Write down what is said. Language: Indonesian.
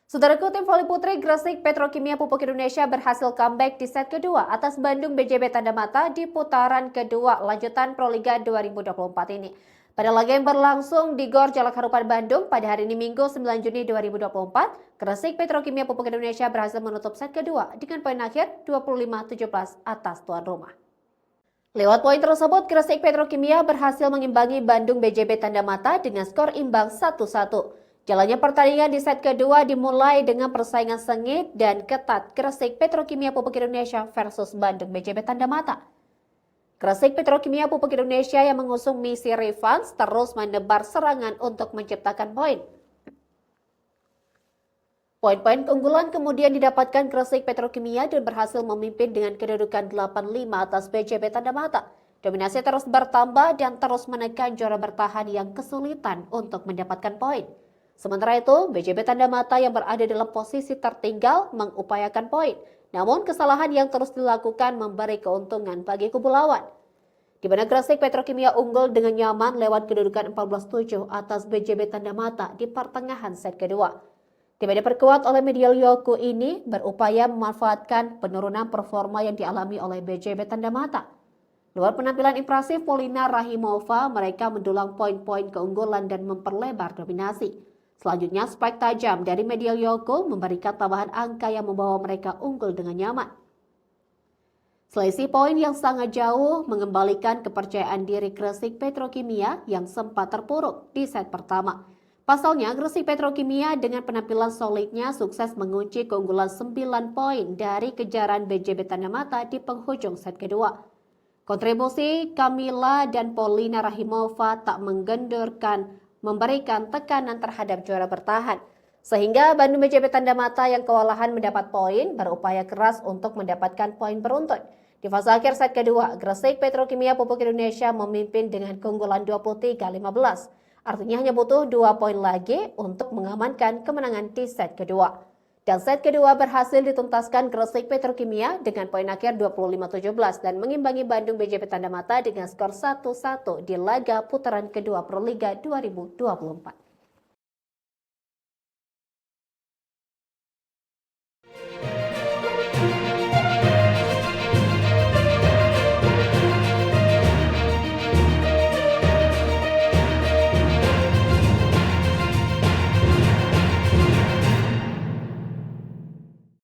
Saudaraku, tim voli putri Gresik Petrokimia Pupuk Indonesia berhasil comeback di set kedua atas Bandung BJB Tanda Mata di putaran kedua lanjutan Proliga 2024 ini. Pada laga yang berlangsung di Gor Jalak Harupan Bandung pada hari ini Minggu 9 Juni 2024, Gresik Petrokimia Pupuk Indonesia berhasil menutup set kedua dengan poin akhir 25-17 atas tuan rumah. Lewat poin tersebut, Gresik Petrokimia berhasil mengimbangi Bandung BJB Tanda Mata dengan skor imbang 1-1. Jalannya pertandingan di set kedua dimulai dengan persaingan sengit dan ketat Gresik Petrokimia Pupuk Indonesia versus Bandung BJB Tanda Mata. Gresik Petrokimia Pupuk Indonesia yang mengusung misi revenge terus menebar serangan untuk menciptakan poin. Poin-poin keunggulan kemudian didapatkan Gresik Petrokimia dan berhasil memimpin dengan kedudukan 8-5 atas BJB Tanda Mata. Dominasi terus bertambah dan terus menekan juara bertahan yang kesulitan untuk mendapatkan poin. Sementara itu, BJB Tanda Mata yang berada dalam posisi tertinggal mengupayakan poin. Namun kesalahan yang terus dilakukan memberi keuntungan bagi kubu lawan. Di mana Gresik Petrokimia unggul dengan nyaman lewat kedudukan 14-7 atas BJB Tanda Mata di pertengahan set kedua. Tim yang diperkuat oleh Medial Yoku ini berupaya memanfaatkan penurunan performa yang dialami oleh BJB Tanda Mata. Lewat penampilan impresif Polina Rahimova, mereka mendulang poin-poin keunggulan dan memperlebar dominasi. Selanjutnya, spike tajam dari Medial Yoku memberikan tambahan angka yang membawa mereka unggul dengan nyaman. Selisih poin yang sangat jauh mengembalikan kepercayaan diri Gresik Petrokimia yang sempat terpuruk di set pertama. Pasalnya, Gresik Petrokimia dengan penampilan solidnya sukses mengunci keunggulan 9 poin dari kejaran BJB Tanda Mata di penghujung set kedua. Kontribusi Kamila dan Polina Rahimova tak memberikan tekanan terhadap juara bertahan. Sehingga Bandung BJB Tanda Mata yang kewalahan mendapat poin berupaya keras untuk mendapatkan poin beruntun. Di fase akhir set kedua, Gresik Petrokimia Pupuk Indonesia memimpin dengan keunggulan 23-15. Artinya hanya butuh 2 poin lagi untuk mengamankan kemenangan di set kedua. Dan set kedua berhasil dituntaskan Gresik Petrokimia dengan poin akhir 25-17 dan mengimbangi Bandung BJB Tanda Mata dengan skor 1-1 di laga putaran kedua Proliga 2024.